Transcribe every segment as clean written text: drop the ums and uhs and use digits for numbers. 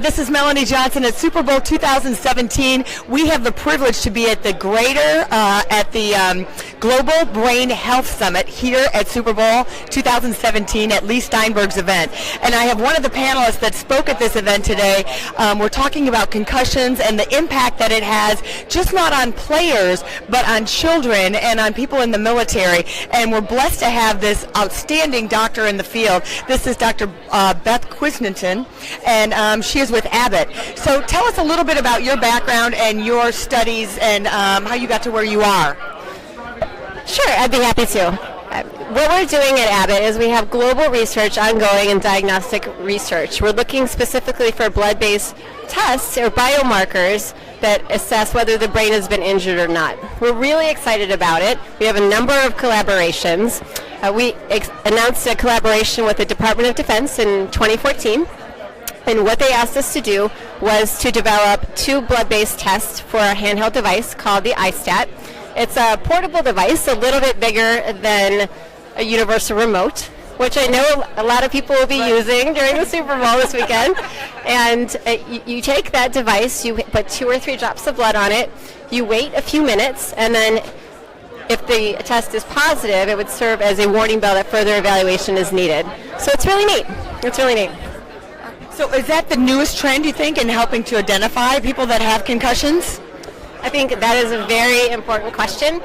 This is Melanie Johnson at Super Bowl 2017. We have the privilege to be at the Global Brain Health Summit here at Super Bowl 2017 at Leigh Steinberg's event. And I have one of the panelists that spoke at this event today. We're talking about concussions and the impact that it has, just not on players, but on children and on people in the military. And we're blessed to have this outstanding doctor in the field. This is Dr. Beth Quisnington, and she is with Abbott. So tell us a little bit about your background and your studies and how you got to where you are. Sure, I'd be happy to. What we're doing at Abbott is we have global research ongoing in diagnostic research. We're looking specifically for blood-based tests or biomarkers that assess whether the brain has been injured or not. We're really excited about it. We have a number of collaborations. We announced a collaboration with the Department of Defense in 2014. And what they asked us to do was to develop 2 blood-based tests for a handheld device called the iStat. It's a portable device, a little bit bigger than a universal remote, which I know a lot of people will be using during the Super Bowl this weekend. And you take that device, you put 2 or 3 drops of blood on it, you wait a few minutes, and then if the test is positive, it would serve as a warning bell that further evaluation is needed. So it's really neat. It's really neat. So is that the newest trend, you think, in helping to identify people that have concussions? I think that is a very important question.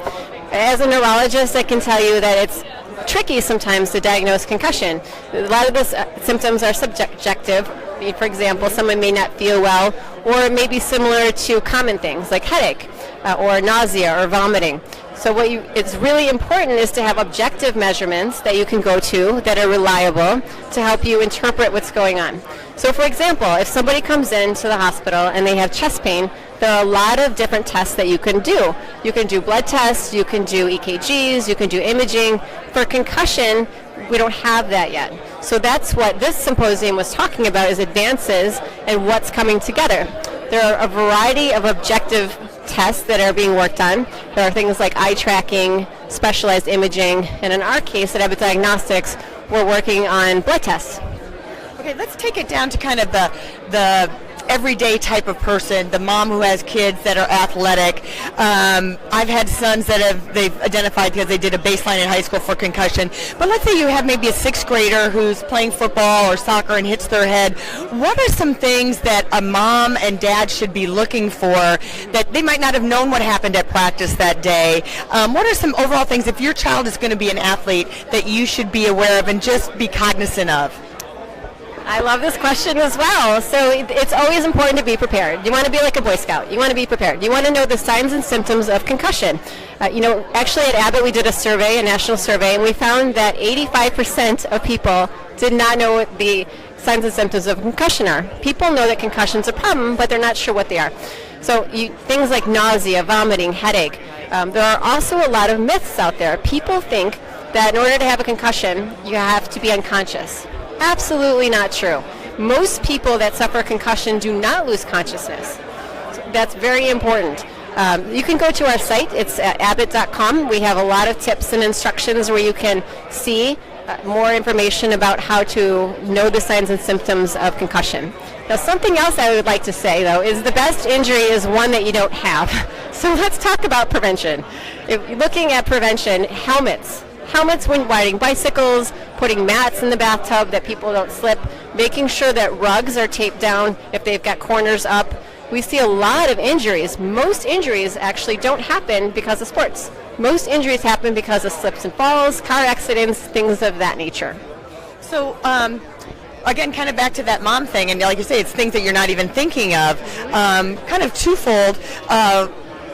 As a neurologist, I can tell you that it's tricky sometimes to diagnose concussion. A lot of the symptoms are subjective. For example, someone may not feel well, or it may be similar to common things like headache or nausea or vomiting. So it's really important is to have objective measurements that you can go to that are reliable to help you interpret what's going on. So for example, if somebody comes into the hospital and they have chest pain, there are a lot of different tests that you can do. You can do blood tests, you can do EKGs, you can do imaging. For concussion, we don't have that yet. So that's what this symposium was talking about, is advances and what's coming together. There are a variety of objective tests that are being worked on. There are things like eye tracking, specialized imaging, and in our case at Abbott Diagnostics, we're working on blood tests. Okay, let's take it down to kind of the everyday type of person, the mom who has kids that are athletic. I've had sons that they've identified because they did a baseline in high school for concussion. But let's say you have maybe a 6th grader who's playing football or soccer and hits their head. What are some things that a mom and dad should be looking for that they might not have known what happened at practice that day? What are some overall things, if your child is going to be an athlete, that you should be aware of and just be cognizant of? I love this question as well. So it's always important to be prepared. You want to be like a Boy Scout. You want to be prepared. You want to know the signs and symptoms of concussion. Actually at Abbott we did a survey, a national survey, and we found that 85% of people did not know what the signs and symptoms of concussion are. People know that concussion's a problem, but they're not sure what they are. So things like nausea, vomiting, headache. There are also a lot of myths out there. People think that in order to have a concussion, you have to be unconscious. Absolutely not true. Most people that suffer concussion do not lose consciousness. So that's very important. You can go to our site. It's at abbott.com. We have a lot of tips and instructions where you can see more information about how to know the signs and symptoms of concussion. Now, something else I would like to say, though, is the best injury is one that you don't have. So let's talk about prevention. Looking at prevention, helmets when riding bicycles, putting mats in the bathtub that people don't slip, making sure that rugs are taped down if they've got corners up. We see a lot of injuries. Most injuries actually don't happen because of sports. Most injuries happen because of slips and falls, car accidents, things of that nature. So, again, kind of back to that mom thing, and like you say, it's things that you're not even thinking of. Kind of twofold.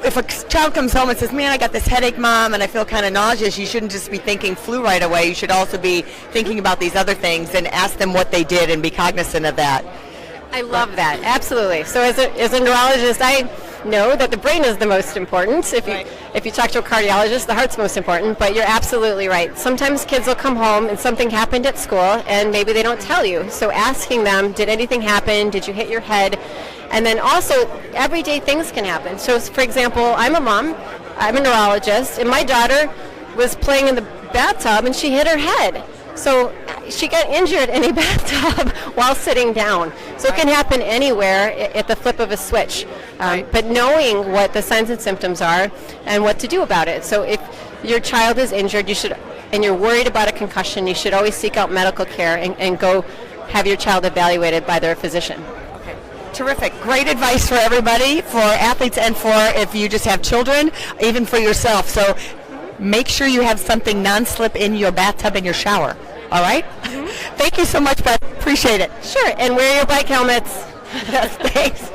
If a child comes home and says, man, I got this headache, Mom, and I feel kind of nauseous, you shouldn't just be thinking flu right away. You should also be thinking about these other things and ask them what they did and be cognizant of that. I love that. Absolutely. So as a neurologist, I know that the brain is the most important. If you talk to a cardiologist, the heart's most important, but you're absolutely right. Sometimes kids will come home and something happened at school and maybe they don't tell you. So asking them, did anything happen? Did you hit your head? And then also, everyday things can happen. So, for example, I'm a mom, I'm a neurologist, and my daughter was playing in the bathtub and she hit her head. So she got injured in a bathtub while sitting down. So it can happen anywhere at the flip of a switch. But knowing what the signs and symptoms are and what to do about it. So if your child is injured, and you're worried about a concussion, you should always seek out medical care and go have your child evaluated by their physician. Terrific. Great advice for everybody, for athletes and for if you just have children, even for yourself. So make sure you have something non-slip in your bathtub and your shower. All right? Thank you so much, Beth. Appreciate it. Sure. And wear your bike helmets. Thanks.